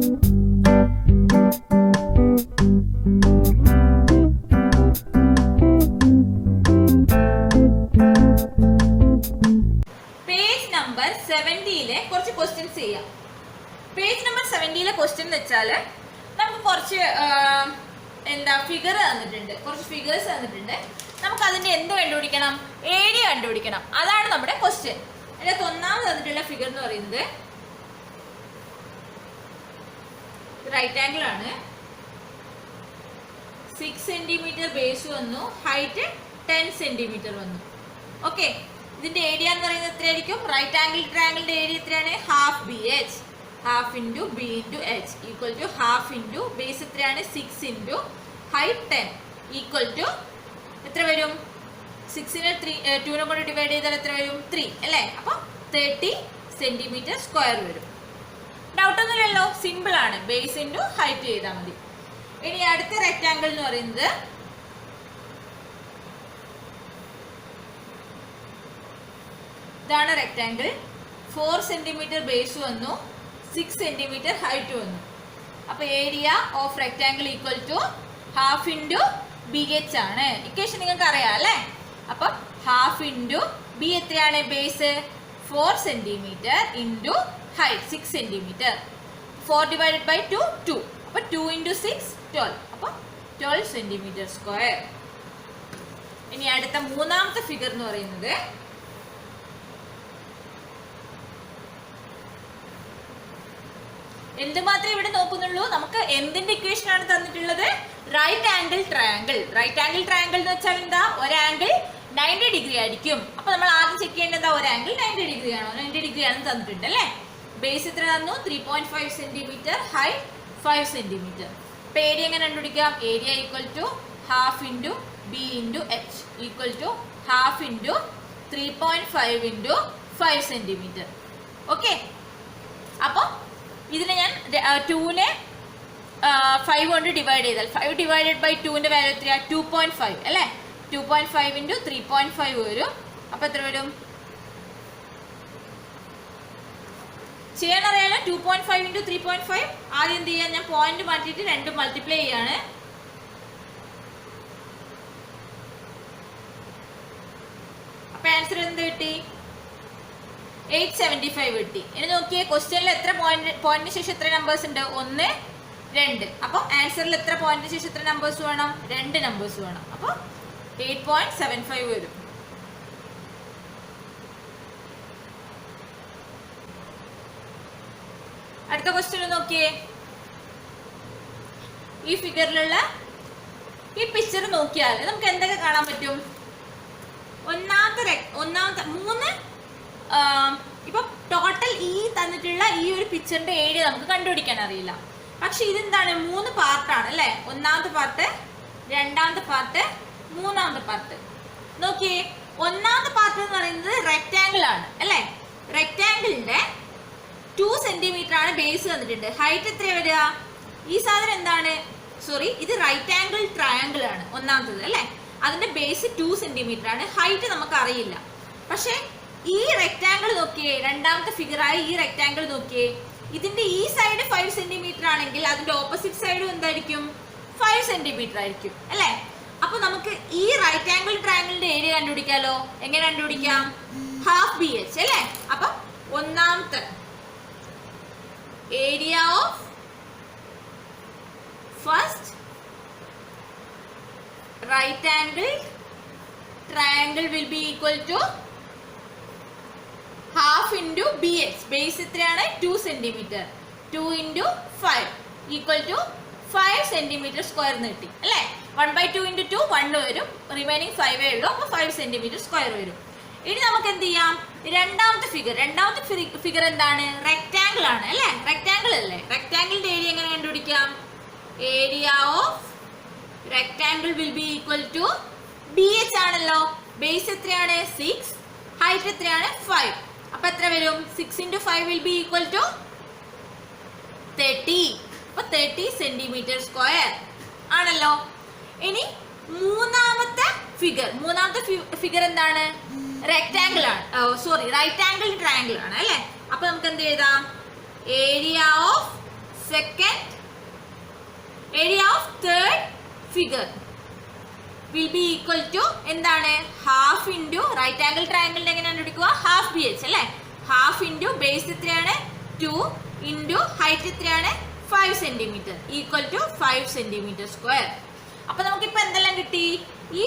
Page number 70 കുറച്ച് questions ചെയ്യാം. Page number 70 question എന്ന് വെച്ചാൽ നമുക്ക് കുറച്ച് ഫിഗർ തന്നിട്ടുണ്ട്, കുറച്ച് ഫിഗേഴ്സ് തന്നിട്ടുണ്ട്. നമുക്ക് അതിന്റെ എന്ത് കണ്ടുപിടിക്കണം? ഏരിയ കണ്ടുപിടിക്കണം. അതാണ് നമ്മുടെ ക്വസ്റ്റ്യൻ. അതിനകത്ത് ഒന്നാമത് തന്നിട്ടുള്ള ഫിഗർ എന്ന് പറയുന്നത് റൈറ്റ് ആംഗിൾ ആണ്. 6 സെന്റിമീറ്റർ ബേസ് വന്നു, ഹൈറ്റ് 10 സെന്റിമീറ്റർ വന്നു. ഓക്കെ, ഇതിന്റെ ഏരിയ എന്ന് പറയുന്നത് എത്രയായിരിക്കും? റൈറ്റ് ആംഗിൾ ട്രയാംഗിളിന്റെ ഏരിയ എത്രയാണ്? Half B H, half into B into H equal to half into base എത്രയാണ്? 6 ഇൻറ്റു ഹൈറ്റ് 10 ഈക്വൽ ടു എത്ര വരും? 6നെ 2നെ കൊണ്ട് ഡിവൈഡ് ചെയ്താൽ എത്ര വരും? 3 അല്ലേ? അപ്പോൾ 30 സെന്റിമീറ്റർ സ്ക്വയർ വരും. ഡൗട്ടൊന്നുമില്ലല്ലോ, സിമ്പിൾ ആണ്. ബേസ് ഇൻറ്റു ഹൈറ്റ് ചെയ്താൽ മതി. ഇനി അടുത്ത റെക്റ്റാങ്കിൾ എന്ന് പറയുന്നത് ഇതാണ് റെക്റ്റാങ്കിൾ. 4 സെന്റിമീറ്റർ ബേസ് വന്നു, 6 സെന്റിമീറ്റർ ഹൈറ്റ് വന്നു. അപ്പൊ area of rectangle equal to half into B H ആണ്. ഇക്വേഷൻ നിങ്ങൾക്ക് അറിയാം അല്ലേ? അപ്പൊ ഹാഫ് ഇൻറ്റു ബി എത്രയാണ്? Base 4 centimetre into height 6 centimetre. 4 divided by 2 2. അപ്പൊ 2 ഇൻറ്റു 6 12. അപ്പൊ 12 സെന്റിമീറ്റർ സ്ക്വയർ. ഇനി അടുത്ത മൂന്നാമത്തെ ഫിഗർ എന്ന് പറയുന്നത് എന്തുമാത്രമേ ഇവിടെ നോക്കുന്നുള്ളൂ, നമുക്ക് എന്തിന്റെ ഇക്വേഷൻ ആണ് തന്നിട്ടുള്ളത്? Right angle triangle. Right angle triangle എന്ന് വെച്ചാൽ എന്താ? ഒരു ആംഗിൾ 90 ഡിഗ്രി ആയിരിക്കും. അപ്പൊ നമ്മൾ ആദ്യം ചെക്ക് ചെയ്യേണ്ടത് ഒരു ആംഗിൾ 90 ഡിഗ്രി ആണോ? 90 ഡിഗ്രി ആണെന്ന് തന്നിട്ടുണ്ട് അല്ലേ? ബേസ് എത്ര തന്നു? 3.5 സെന്റിമീറ്റർ, ഹൈറ്റ് 5 സെന്റിമീറ്റർ. അപ്പൊ ഏരിയ എങ്ങനെ കണ്ടുപിടിക്കാം? Area equal to half into B into H equal to half into 3.5 into 5 centimetre. Okay, അപ്പൊ ഇതിനെ ഞാൻ 2നെ 5 കൊണ്ട് ഡിവൈഡ് ചെയ്താൽ 5 ഡിവൈഡഡ് ബൈ 2ന്റെ വാല്യൂ എത്രയാ? 2.5 അല്ലേ? 2.5 ഇൻറ്റു 3.5 വരും. അപ്പൊ എത്ര വരും? ചെയ്യാൻ അറിയാലോ. 2.5 ഇൻറ്റു 3.5. ആദ്യം എന്ത് ചെയ്യാം? ഞാൻ പോയിന്റ് മാറ്റിയിട്ട് 2 മൾട്ടിപ്ലൈ ചെയ്യാണ്. അപ്പൊ ആൻസർ എന്ത് കിട്ടി? 875 കിട്ടി. ഇനി നോക്കിയേ, ക്വസ്റ്റ്യനിൽ എത്ര പോയിന്റിന് ശേഷം എത്ര നമ്പേഴ്സ് ഉണ്ട്? 1 2. അപ്പൊ ആൻസറിൽ എത്ര പോയിന്റിന് ശേഷം എത്ര നമ്പേഴ്സ് വേണം? 2 നമ്പേഴ്സ് വേണം. അപ്പൊ 8.75 വരും. അടുത്ത ക്വസ്റ്റ്യൻ നോക്കിയേ. ഈ ഫിഗറിലുള്ള ഈ പിക്ചർ നോക്കിയാൽ നമുക്ക് എന്തൊക്കെ കാണാൻ പറ്റും? ഒന്നാമത്തെ 3 ഇപ്പൊ ടോട്ടൽ ഈ തന്നിട്ടുള്ള ഈ ഒരു പിക്ചറിന്റെ ഏരിയ നമുക്ക് കണ്ടുപിടിക്കാൻ അറിയില്ല. പക്ഷെ ഇതെന്താണ്? 3 പാർട്ടാണ് അല്ലെ? ഒന്നാമത്തെ പാർട്ട്, രണ്ടാമത്തെ പാർട്ട്, മൂന്നാമത്തെ പാർട്ട്. നോക്കിയേ, ഒന്നാമത്തെ പാർട്ട് എന്ന് പറയുന്നത് റെക്റ്റാങ്കിൾ ആണ് അല്ലെ? റെക്റ്റാങ്കിളിന്റെ 2 സെന്റിമീറ്റർ ആണ് ബേസ് തന്നിട്ടുണ്ട്. ഹൈറ്റ് എത്ര വരിക? ഈ സാധനം എന്താണ്? സോറി, ഇത് റൈറ്റ് ആംഗിൾ ട്രയാംഗിൾ ആണ് ഒന്നാമത്തത് അല്ലെ? അതിന്റെ ബേസ് 2 സെന്റിമീറ്റർ ആണ്. ഹൈറ്റ് നമുക്ക് അറിയില്ല. പക്ഷെ ഈ റെക്റ്റാങ്കിൾ നോക്കിയേ, രണ്ടാമത്തെ ഫിഗറായ ഈ റെക്റ്റാങ്കിൾ നോക്കിയേ, ഇതിന്റെ ഈ സൈഡ് 5 സെന്റിമീറ്റർ ആണെങ്കിൽ അതിന്റെ ഓപ്പോസിറ്റ് സൈഡും എന്തായിരിക്കും? 5 സെന്റിമീറ്റർ ആയിരിക്കും അല്ലെ? അപ്പൊ നമുക്ക് ഈ റൈറ്റ് ആംഗിൾ ട്രയാംഗിളിന്റെ ഏരിയ കണ്ടുപിടിക്കാലോ. എങ്ങനെ കണ്ടുപിടിക്കാം? ഹാഫ് ബി എച്ച് അല്ലെ? അപ്പൊ ഒന്നാമത്തെ area of first right angle triangle will be equal to half into B H. Base എത്രയാണ്? 2 centimetre. 2 into 5 equal to 5 centimetre square കിട്ടി അല്ലേ? 1/2 ഇൻറ്റു 2 1 വരും. റിമൈനിങ് 5 ഉള്ളൂ. അപ്പൊ 5 സെന്റിമീറ്റർ സ്ക്വയർ വരും. ഇനി നമുക്ക് എന്ത് ചെയ്യാം? രണ്ടാമത്തെ ഫിഗർ എന്താണ്? റെക്റ്റാങ്കിൾ ആണ് അല്ലേ? റെക്റ്റാങ്കിൾ അല്ലേ? റെക്റ്റാങ്കിളിന്റെ ഏരിയ എങ്ങനെ കണ്ടുപിടിക്കാം? Area of rectangle will be equal to B H ആണല്ലോ. ബേസ് എത്രയാണ്? 6, ഹൈറ്റ് എത്രയാണ്? 5. അപ്പൊ എത്ര വരും? 6 into 5 will be equal to 30. അപ്പൊ 30 സെന്റിമീറ്റർ സ്ക്വയർ ആണല്ലോ. ഇനി മൂന്നാമത്തെ ഫിഗർ എന്താണ്? റെക്റ്റാങ്കിൾ ആണ്, സോറി റൈറ്റ് ആംഗിൾ ട്രയാംഗിൾ ആണ് അല്ലെ? അപ്പൊ നമുക്ക് എന്ത് എഴുതാം? Area of second area of third figure will be equal to എന്താണ് ഹാഫ് ഇൻറ്റു റൈറ്റ് ആംഗിൾ ട്രയാങ്കിളിന്റെ എങ്ങനെ കണ്ടുപിടിക്കുക ഹാഫ് ബി എച്ച് അല്ലേ ഹാഫ് ഇൻറ്റു ബേസ് എത്രയാണ് 2 ഇൻറ്റു ഹൈറ്റ് എത്രയാണ് 5 centimetre equal to 5 centimetre square. അപ്പൊ നമുക്കിപ്പോ എന്തെല്ലാം കിട്ടി ഈ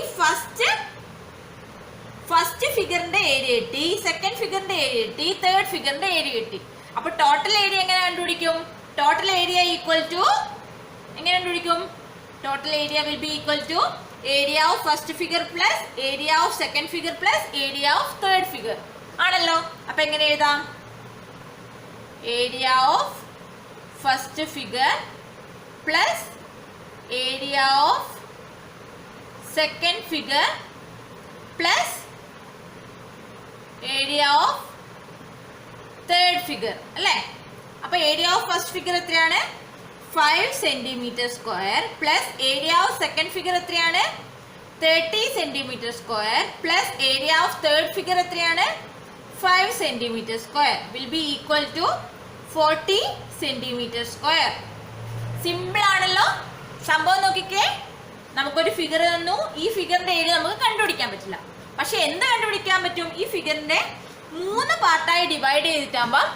ഫസ്റ്റ് ഫിഗറിന്റെ ഏരിയ കിട്ടി സെക്കൻഡ് ഫിഗറിന്റെ ഏരിയ കിട്ടി തേർഡ് ഫിഗറിന്റെ ഏരിയ കിട്ടി. അപ്പൊ ടോട്ടൽ ഏരിയ എങ്ങനെ കണ്ടുപിടിക്കും ടോട്ടൽ ഏരിയ ഈക്വൽ ടു എങ്ങനെ കണ്ടുപിടിക്കും total area will be equal to area of first figure plus area of second figure plus area of third figure ആണല്ലോ. അപ്പൊ എങ്ങനെ എഴുതാം area of first figure plus area of second figure plus area of third figure അല്ലേ. അപ്പൊ area of first figure എത്രയാണ് 5 centimetre square plus area of second figure എത്രയാണ് 30 centimetre square plus area of third figure എത്രയാണ് 5 centimetre square will be equal to 40 centimetre square. Simple ആണല്ലോ. സംഭവം നോക്കിക്കേ നമുക്കൊരു figure തന്നു ഈ ഫിഗറിന്റെ ഏരിയ നമുക്ക് കണ്ടുപിടിക്കാൻ പറ്റില്ല. പക്ഷെ എന്ത് കണ്ടുപിടിക്കാൻ പറ്റും ഈ ഫിഗറിന്റെ 3 പാർട്ടായി ഡിവൈഡ് ചെയ്തിട്ടാകുമ്പോൾ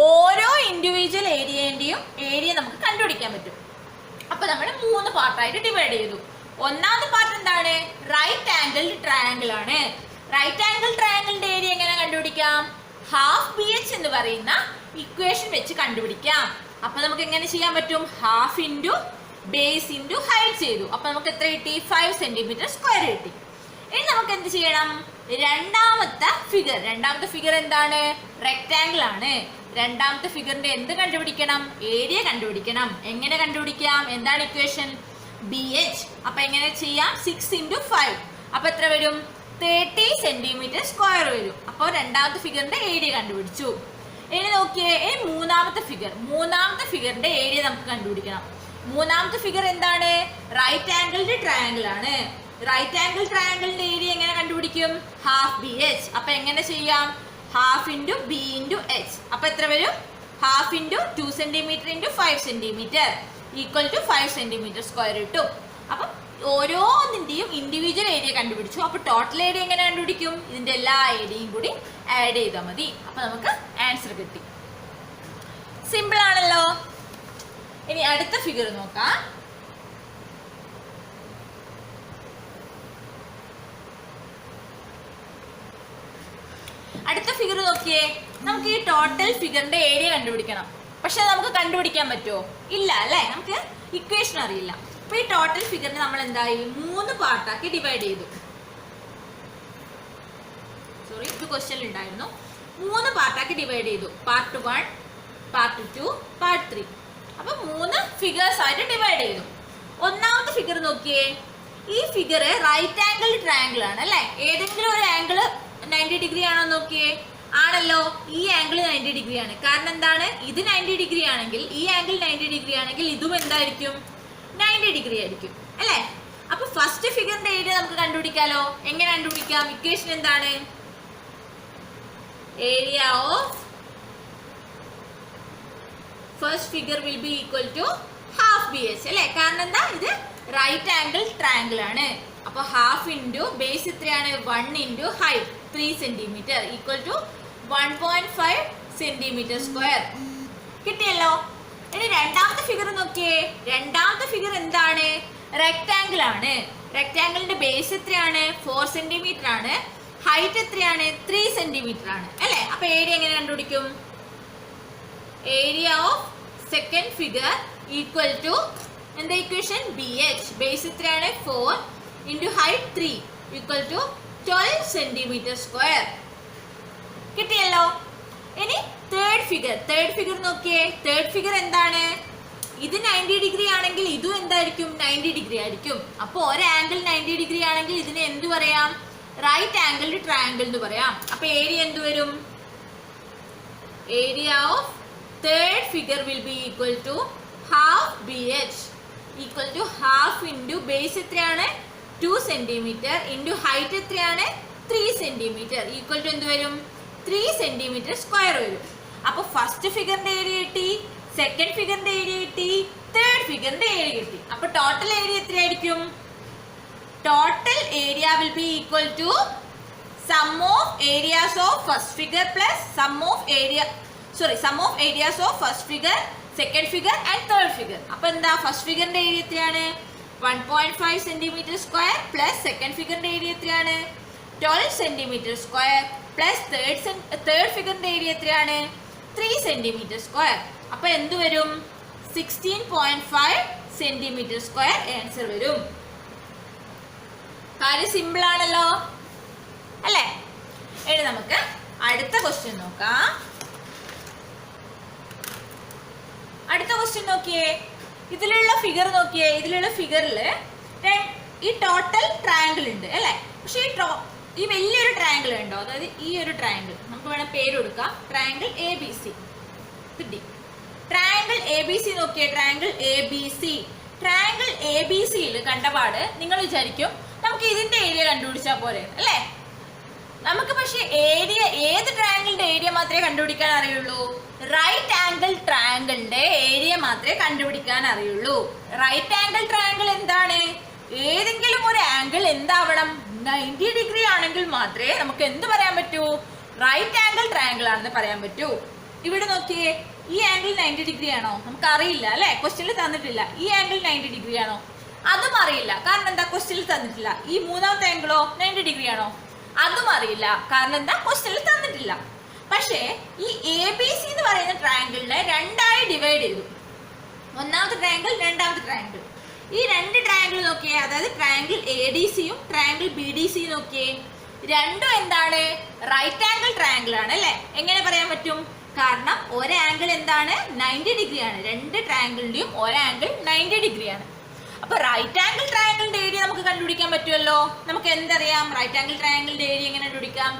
ഓരോ ഇൻഡിവിജ്വൽ ഏരിയന്റെയും ഏരിയ നമുക്ക് കണ്ടുപിടിക്കാൻ പറ്റും. അപ്പൊ നമ്മൾ 3 പാർട്ടായിട്ട് ഡിവൈഡ് ചെയ്തു. ഒന്നാമത്തെ പാർട്ട് എന്താണ് റൈറ്റ് ആംഗിൾ ട്രയാങ്കിൾ ആണ്. റൈറ്റ് ആംഗിൾ ട്രയാങ്കിളിന്റെ ഏരിയ എങ്ങനെ കണ്ടുപിടിക്കാം ഹാഫ് ബി എച്ച് എന്ന് പറയുന്ന ഇക്വേഷൻ വെച്ച് കണ്ടുപിടിക്കാം. അപ്പൊ നമുക്ക് എങ്ങനെ ചെയ്യാൻ പറ്റും half into base into height ചെയ്തു. അപ്പൊ നമുക്ക് എത്ര കിട്ടി 5 സെന്റിമീറ്റർ സ്ക്വയർ കിട്ടി. ഇനി നമുക്ക് എന്ത് ചെയ്യണം രണ്ടാമത്തെ ഫിഗർ എന്താണ് റെക്ടാംഗിൾ ആണ്. രണ്ടാമത്തെ ഫിഗറിന്റെ എന്ത് കണ്ടുപിടിക്കണം ഏരിയ കണ്ടുപിടിക്കണം. എങ്ങനെ കണ്ടുപിടിക്കാം എന്താണ് ഇക്വേഷൻ ബി എച്ച്. അപ്പൊ എങ്ങനെ ചെയ്യാം 6 ഇൻറ്റു 5 അപ്പൊ എത്ര വരും 30 സെന്റിമീറ്റർ സ്ക്വയർ വരും. അപ്പോൾ രണ്ടാമത്തെ ഫിഗറിന്റെ ഏരിയ കണ്ടുപിടിച്ചു. ഇനി നോക്കിയേ മൂന്നാമത്തെ ഫിഗറിന്റെ ഏരിയ നമുക്ക് കണ്ടുപിടിക്കണം. മൂന്നാമത്തെ ഫിഗർ എന്താണ് റൈറ്റ് ആംഗിൾഡ് ട്രയാങ്കിൾ ആണ്. റൈറ്റ് ആംഗിൾ ട്രയാങ്കിളിന്റെ ഏരിയ എങ്ങനെ കണ്ടുപിടിക്കും ഹാഫ് ബി എച്ച്. അപ്പൊ എങ്ങനെ ചെയ്യാം half into B into H. അപ്പൊ എത്ര വരും half into 2 centimetre into 5 centimetre equal to 5 centimetre square കിട്ടും. അപ്പൊ ഓരോന്നിന്റെയും ഇൻഡിവിജ്വൽ ഏരിയ കണ്ടുപിടിച്ചു. അപ്പൊ ടോട്ടൽ ഏരിയ എങ്ങനെ കണ്ടുപിടിക്കും ഇതിന്റെ എല്ലാ ഏരിയയും കൂടി ആഡ് ചെയ്താൽ മതി. അപ്പൊ നമുക്ക് ആൻസർ കിട്ടി. സിമ്പിൾ ആണല്ലോ. ഇനി അടുത്ത ഫിഗർ നോക്കാം. അടുത്ത ഫിഗർ നോക്കിയേ നമുക്ക് ഈ ടോട്ടൽ ഫിഗറിന്റെ ഏരിയ കണ്ടുപിടിക്കണം. പക്ഷെ നമുക്ക് കണ്ടുപിടിക്കാൻ പറ്റുമോ ഇല്ല അല്ലെ നമുക്ക് ഇക്വേഷൻ അറിയില്ല. അപ്പൊ ഈ ടോട്ടൽ ഫിഗറിനെ നമ്മൾ എന്തായി 3 പാർട്ടാക്കി ഡിവൈഡ് ചെയ്തു. സോറി ഇത് ക്വസ്റ്റ്യൻ ഉണ്ടായിരുന്നു. 3 പാർട്ടാക്കി ഡിവൈഡ് ചെയ്തു. Part 1 part 2 part 3. അപ്പൊ 3 ഫിഗേഴ്സ് ആയിട്ട് ഡിവൈഡ് ചെയ്തു. ഒന്നാമത്തെ ഫിഗർ നോക്കിയേ ഈ ഫിഗർ റൈറ്റ് ആംഗിൾ ട്രയാങ്കിൾ ആണ് അല്ലെ. ഏതെങ്കിലും ഒരു ആംഗിൾ 90 ഡിഗ്രി ആണോ നോക്കിയേ ആണല്ലോ. ഈ ആംഗിൾ 90 ഡിഗ്രി ആണ്. കാരണം എന്താണ് ഇത് 90 ഡിഗ്രി ആണെങ്കിൽ ഈ ആംഗിൾ 90 ഡിഗ്രി ആണെങ്കിൽ ഇതും എന്തായിരിക്കും 90 ഡിഗ്രി ആയിരിക്കും അല്ലെ. അപ്പൊ ഫസ്റ്റ് ഫിഗറിന്റെ ഏരിയ നമുക്ക് കണ്ടുപിടിക്കാലോ. എങ്ങനെ കണ്ടുപിടിക്കാം ഇക്വേഷൻ എന്താണ് area of first figure will be equal to half B H അല്ലെ. കാരണം എന്താ ഇത് റൈറ്റ് ആംഗിൾ ട്രയാങ്കിൾ ആണ്. അപ്പൊ ഹാഫ് ഇൻറ്റു ബേസ് എത്രയാണ് 1 into height 3 centimetre equal to 1.5 centimetre square കിട്ടിയല്ലോ. ഇനി രണ്ടാമത്തെ ഫിഗർ നോക്കിയേ. രണ്ടാമത്തെ ഫിഗർ എന്താണ് റെക്ടാംഗിൾ ആണ്. റെക്ടാംഗിളിന്റെ ബേസ് എത്രയാണ് 4 സെന്റിമീറ്റർ ആണ്. ഹൈറ്റ് എത്രയാണ് 3 സെന്റിമീറ്റർ ആണ് അല്ലെ. അപ്പൊ ഏരിയ എങ്ങനെ കണ്ടുപിടിക്കും area of second figure equal to എന്താ ഇക്വേഷൻ ബി എച്ച്. ബേസ് എത്രയാണ് 4 into height 3 equal to 12 centimetre square കിട്ടിയല്ലോ. ഇനി തേർഡ് ഫിഗർ നോക്കിയേ. തേർഡ് ഫിഗർ എന്താണ് ഇത് 90 ഡിഗ്രി ആണെങ്കിൽ ഇതും എന്തായിരിക്കും 90 ഡിഗ്രി ആയിരിക്കും. അപ്പൊ ഒരു ആംഗിൾ 90 ഡിഗ്രി ആണെങ്കിൽ ഇതിനെ എന്ത് പറയാം റൈറ്റ് ആംഗിൾഡ് ട്രയാങ്കിൾ എന്ന് പറയാം. അപ്പൊ ഏരിയ എന്ത് വരും area of third figure will be equal to half B H equal to half into base എത്രയാണ് 2 സെന്റിമീറ്റർ ഇൻറ്റു ഹൈറ്റ് എത്രയാണ് 3 സെന്റിമീറ്റർ ഈക്വൽ ടു എന്ത് വരും 3 സെന്റിമീറ്റർ സ്ക്വയർ വരും. അപ്പൊ ഫസ്റ്റ് ഫിഗറിന്റെ ഏരിയ കിട്ടി സെക്കൻഡ് ഫിഗറിന്റെ ഏരിയ കിട്ടി, തേർഡ് ഫിഗറിന്റെ ഏരിയ കിട്ടി. അപ്പൊ ടോട്ടൽ ഏരിയ എത്രയായിരിക്കും? Total area will be equal to sum of areas of first figure plus sum of areas of first figure, second figure and third figure. അപ്പൊ എന്താ first ഫിഗറിന്റെ area എത്രയാണ്? 1.5 centimetre square plus second ഫിഗറിന്റെ area എത്രയാണ്? 12 centimetre square plus third ഫിഗറിന്റെ area എത്രയാണ്? 3 centimetre square. അപ്പൊ എന്ത് വരും? 16.5 സെന്റിമീറ്റർ സ്ക്വയർ ആൻസർ വരും. കാര്യം സിമ്പിൾ ആണല്ലോ അല്ലേ? ഇനി നമുക്ക് അടുത്ത ക്വസ്റ്റ്യൻ നോക്കാം. അടുത്ത ക്വസ്റ്റ്യൻ നോക്കിയേ, ഇതിലുള്ള ഫിഗർ നോക്കിയേ. ഇതിലുള്ള ഫിഗറില് ഈ ടോട്ടൽ ട്രയാങ്കിൾ ഉണ്ട് അല്ലേ? പക്ഷെ ഈ വലിയൊരു ട്രയാങ്കിൾ ഉണ്ടോ? അതായത് ഈ ഒരു ട്രയാങ്കിൾ നമുക്ക് വേണം പേര് കൊടുക്കാം, ട്രയാങ്കിൾ എ ബി സി കിട്ടി. ട്രയാങ്കിൾ എ ബി സി നോക്കിയേ, triangle A B C. Triangle A B സിയിൽ കണ്ടപാട് നിങ്ങൾ വിചാരിക്കും നമുക്ക് ഇതിന്റെ ഏരിയ കണ്ടുപിടിച്ചാൽ പോരെ അല്ലേ? നമുക്ക് പക്ഷെ ഏരിയ, ഏത് ട്രയാങ്കിളിന്റെ ഏരിയ മാത്രമേ കണ്ടുപിടിക്കാൻ അറിയുള്ളൂ? റൈറ്റ് ആംഗിൾ ട്രയാങ്കിളിന്റെ ഏരിയ മാത്രമേ കണ്ടുപിടിക്കാൻ അറിയുള്ളൂ. റൈറ്റ് ആംഗിൾ ട്രയാങ്കിൾ എന്താണ്? ഏതെങ്കിലും ഒരു ആംഗിൾ എന്താവണം? 90 ഡിഗ്രി ആണെങ്കിൽ മാത്രമേ നമുക്ക് എന്ത് പറയാൻ പറ്റൂ? റൈറ്റ് ആംഗിൾ ട്രയാങ്കിൾ ആണെന്ന് പറയാൻ പറ്റൂ. ഇവിടെ നോക്കിയേ, ഈ ആംഗിൾ 90 ഡിഗ്രി ആണോ? നമുക്ക് അറിയില്ല അല്ലെ, ക്വസ്റ്റ്യനിൽ തന്നിട്ടില്ല. ഈ ആംഗിൾ 90 ഡിഗ്രി ആണോ? അതും അറിയില്ല. കാരണം എന്താ? ക്വസ്റ്റ്യനിൽ തന്നിട്ടില്ല. ഈ മൂന്നാമത്തെ ആംഗിളോ 90 ഡിഗ്രി ആണോ? അതും അറിയില്ല. കാരണം എന്താ? ക്വസ്റ്റ്യനിൽ തന്നിട്ടില്ല. പക്ഷേ ഈ എ ബി സി എന്ന് പറയുന്ന ട്രയാങ്കിളിനെ രണ്ടായി ഡിവൈഡ് ചെയ്തു. ഒന്നാമത്തെ ട്രയാങ്കിൾ, രണ്ടാമത്തെ ട്രയാങ്കിൾ. ഈ രണ്ട് ട്രയാങ്കിൾ നോക്കിയേ, അതായത് ട്രയാങ്കിൾ എ ഡി സിയും ട്രയാങ്കിൾ ബി ഡി സിയും നോക്കിയേ, രണ്ടും എന്താണ്? റൈറ്റ് ആംഗിൾ ട്രയാങ്കിൾ ആണ് അല്ലെ? എങ്ങനെ പറയാൻ പറ്റും? കാരണം ഒരു ആംഗിൾ എന്താണ്? 90 ഡിഗ്രി ആണ്. രണ്ട് ട്രയാങ്കിളിന്റെയും ഒരു ആംഗിൾ 90 ഡിഗ്രി ആണ്. അപ്പൊ റൈറ്റ് ആംഗിൾ ട്രയാങ്കിളിന്റെ ഏരിയ നമുക്ക് കണ്ടുപിടിക്കാൻ പറ്റുമല്ലോ. നമുക്ക് എന്തറിയാം? റൈറ്റ് ആംഗിൾ ട്രയാങ്കിളിന്റെ ഏരിയ എങ്ങനെ കണ്ടുപിടിക്കാം?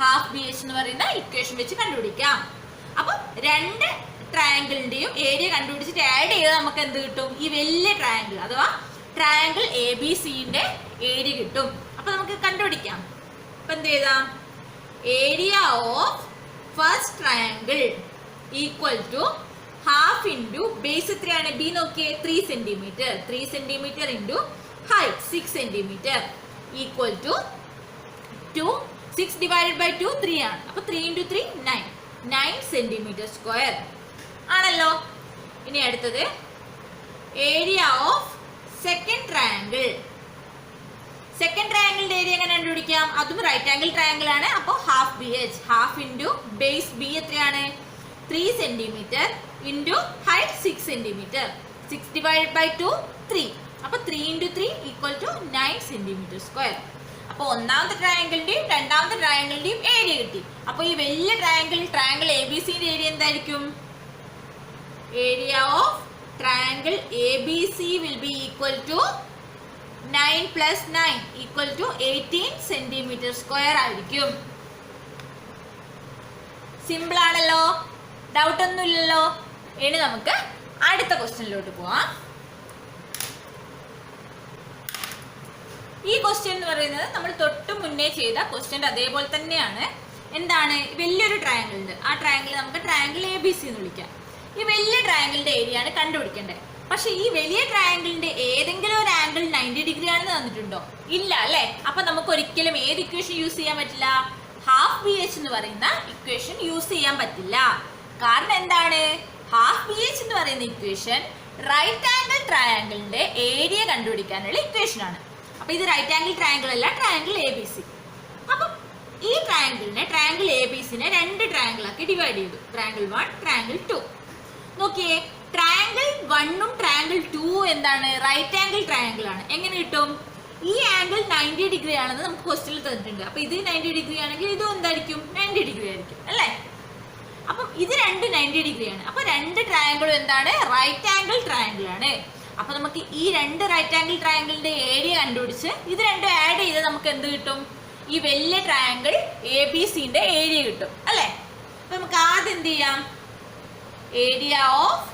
ഹാഫ് ബി എച്ച് എന്ന് പറയുന്ന ഇക്വേഷൻ വെച്ച് കണ്ടുപിടിക്കാം. അപ്പൊ രണ്ട് ട്രയാങ്കിളിന്റെയും ഏരിയ കണ്ടുപിടിച്ചിട്ട് ആഡ് ചെയ്താൽ നമുക്ക് എന്ത് കിട്ടും? ഈ വലിയ ട്രയാങ്കിൾ അഥവാ ട്രയാങ്കിൾ എ ബി സിന്റെ ഏരിയ കിട്ടും. അപ്പൊ നമുക്ക് കണ്ടുപിടിക്കാം. അപ്പൊ എന്ത് ചെയ്താം? Area of first triangle equal to half into base എത്രയാണ്? ബി നോക്കിയേ, 3 centimetre. 3 centimetre into height 6 centimetre equal to 2. 6 divided by 2 3 ആണ്. അപ്പൊ 3 ഇൻറ്റു 3 9 സെന്റിമീറ്റർ സ്ക്വയർ ആണല്ലോ. ഇനി അടുത്തത് area of second triangle. Second ട്രയാങ്കിളിന്റെ ഏരിയ എങ്ങനെ കണ്ടുപിടിക്കാം? അതും റൈറ്റ് ആംഗിൾ ട്രയാങ്കിൾ ആണ്. അപ്പോൾ half B H. Half into base B എത്രയാണ്? 3 centimetre into height 6 centimetre. 6 divided by 2 3. അപ്പൊ 3 into 3 equal to 9 centimetre square. അപ്പൊ ഒന്നാമത്തെ ട്രയാങ്കിളിന്റെയും രണ്ടാമത്തെ ട്രയാങ്കിളിന്റെയും ഏരിയ കിട്ടി. അപ്പൊ ഈ വലിയ ട്രയാങ്കിൾ എ ബി സിന്റെ ഏരിയ എന്തായിരിക്കും? Area of triangle A B C will be equal to 9 plus 9 equal to 18 centimetre square ആയിരിക്കും. സിമ്പിൾ ആണല്ലോ, ഡൗട്ട് ഒന്നും ഇല്ലല്ലോ. ഇനി നമുക്ക് അടുത്ത ക്വസ്റ്റ്യനിലോട്ട് പോവാം. ഈ ക്വസ്റ്റ്യൻ എന്ന് പറയുന്നത് നമ്മൾ തൊട്ട് മുന്നേ ചെയ്ത ക്വസ്റ്റ്യൻ അതേപോലെ തന്നെയാണ്. എന്താണ്? വലിയൊരു ട്രയാങ്കിൾ ഉണ്ട്. ആ ട്രയാങ്കിൾ നമുക്ക് ട്രയാങ്കിൾ എ ബി സി എന്ന് വിളിക്കാം. ഈ വലിയ ട്രയാങ്കിളിന്റെ ഏരിയ ആണ് കണ്ടുപിടിക്കേണ്ടത്. പക്ഷെ ഈ വലിയ ട്രയാങ്കിളിന്റെ ഏതെങ്കിലും ഒരു ആംഗിൾ 90 ഡിഗ്രി ആണെന്ന് തന്നിട്ടുണ്ടോ? ഇല്ല അല്ലെ? അപ്പൊ നമുക്ക് ഒരിക്കലും ഏത് ഇക്വേഷൻ യൂസ് ചെയ്യാൻ പറ്റില്ല? ഹാഫ് ബി എച്ച് എന്ന് പറയുന്ന ഇക്വേഷൻ യൂസ് ചെയ്യാൻ പറ്റില്ല. കാരണം എന്താണ്? ഹാഫ് ബി എച്ച് എന്ന് പറയുന്ന ഇക്വേഷൻ റൈറ്റ് ആംഗിൾ ട്രയാങ്കിളിന്റെ ഏരിയ കണ്ടുപിടിക്കാനുള്ള ഇക്വേഷൻ ആണ്. അപ്പൊ ഇത് റൈറ്റ് ആംഗിൾ ട്രയാങ്കിൾ അല്ല, ട്രയാങ്കിൾ എ ബി സി. അപ്പൊ ഈ ട്രയാങ്കിൾ എ ബി സിനെ രണ്ട് ട്രയാങ്കിൾ ആക്കി ഡിവൈഡ് ചെയ്തു. Triangle 1, triangle 2. നോക്കിയേ, ട്രയാങ്കിൾ 1ഉം ട്രയാങ്കിൾ 2 എന്താണ്? റൈറ്റ് ആംഗിൾ ട്രയാങ്കിൾ ആണ്. എങ്ങനെ കിട്ടും? ഈ ആംഗിൾ 90 ഡിഗ്രി ആണെന്ന് നമുക്ക് ക്വസ്റ്റ്യനിൽ തന്നിട്ടുണ്ട്. അപ്പൊ ഇത് 90 ഡിഗ്രി ആണെങ്കിൽ ഇതും എന്തായിരിക്കും? 90 ഡിഗ്രി ആയിരിക്കും അല്ലേ? അപ്പം ഇത് രണ്ട് 90 ഡിഗ്രി ആണ്. അപ്പൊ രണ്ട് ട്രയാങ്കിളും എന്താണ്? റൈറ്റ് ആംഗിൾ ട്രയാങ്കിൾ ആണ്. അപ്പൊ നമുക്ക് ഈ രണ്ട് റൈറ്റ് ആംഗിൾ ട്രയാങ്കിളിന്റെ ഏരിയ കണ്ടുപിടിച്ച് ഇത് രണ്ടും ആഡ് ചെയ്ത് നമുക്ക് എന്ത് കിട്ടും? ഈ വലിയ ട്രയാങ്കിൾ എ ബി സിന്റെ ഏരിയ കിട്ടും അല്ലേ? അപ്പൊ നമുക്ക് ആദ്യം എന്ത് ചെയ്യാം? ഏരിയ ഓഫ്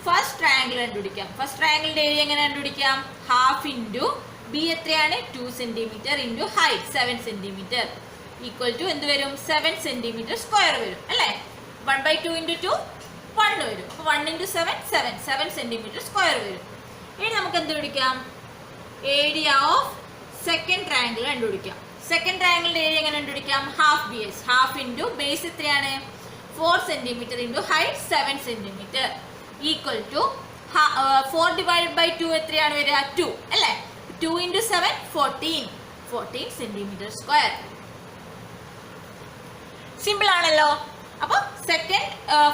ഫസ്റ്റ് ട്രയാങ്കിൾ കണ്ടുപിടിക്കാം. ഫസ്റ്റ് ട്രയാങ്കിളിന്റെ ഏരിയ എങ്ങനെ കണ്ടുപിടിക്കാം? ഹാഫ് ഇൻറ്റു ബി എത്രയാണ്? 2 centimetre into height 7 centimetre equal to എന്ത് വരും? 7 സെന്റിമീറ്റർ സ്ക്വയർ വരും അല്ലേ? 1/2 ഇൻറ്റു 2 1 വരും. അപ്പോൾ 1 × 7 7 സെന്റിമീറ്റർ സ്ക്വയർ വരും. ഇനി നമുക്ക് എന്ത് പിടിക്കാം? ഏരിയ ഓഫ് സെക്കൻഡ് ട്രയാങ്കിൾ കണ്ടുപിടിക്കാം. സെക്കൻഡ് ട്രയാങ്കിളിന്റെ ഏരിയ എങ്ങനെ കണ്ടുപിടിക്കാം? Half BH. Half into base എത്രയാണ്? 4 centimetre into height 7 centimetre equal to 4 divided by 2 എത്രയാണ് വരിക? 2 അല്ലേ? 2 × 7 14 സെന്റിമീറ്റർ സ്ക്വയർ. സിമ്പിൾ ആണല്ലോ. അപ്പോൾ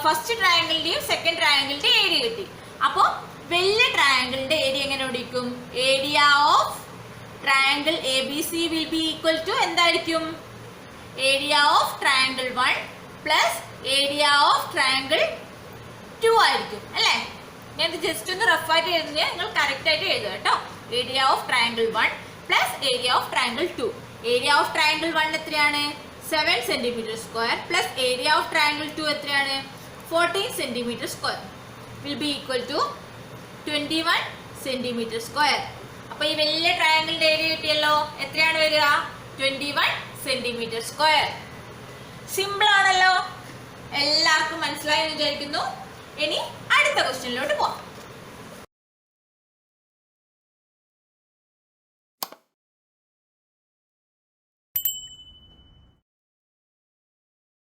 ഫസ്റ്റ് ട്രയാങ്കിളിന്റെയും സെക്കൻഡ് ട്രയാങ്കിളിന്റെയും ഏരിയ കിട്ടി. അപ്പോൾ വലിയ ട്രയാങ്കിളിന്റെ ഏരിയ എങ്ങനെ പിടിക്കും? Area of triangle ABC will be equal to എന്തായിരിക്കും? Area of triangle 1 plus area of triangle 2 ആയിരിക്കും അല്ലേ? ഞാൻ ഇത് ജസ്റ്റ് ഒന്ന് റഫായിട്ട് എഴുതുന്നത്, നിങ്ങൾ കറക്റ്റ് ആയിട്ട് എഴുതുക കേട്ടോ. Area of triangle 1 plus area of triangle 2. Area of triangle 1 എത്രയാണ്? 7 centimetre square plus area of triangle 2 എത്രയാണ്? 14 centimetre square will be equal to 21 centimetre square. അപ്പൊ ഈ വലിയ ട്രയാങ്കിളിന്റെ ഏരിയ കിട്ടിയല്ലോ. എത്രയാണ് വരിക? 21 സെന്റിമീറ്റർ സ്ക്വയർ. സിമ്പിൾ ആണല്ലോ. എല്ലാവർക്കും മനസ്സിലായി എന്ന് വിചാരിക്കുന്നു. ഇനി അടുത്ത ക്വസ്റ്റ്യനിലോട്ട് പോവാം.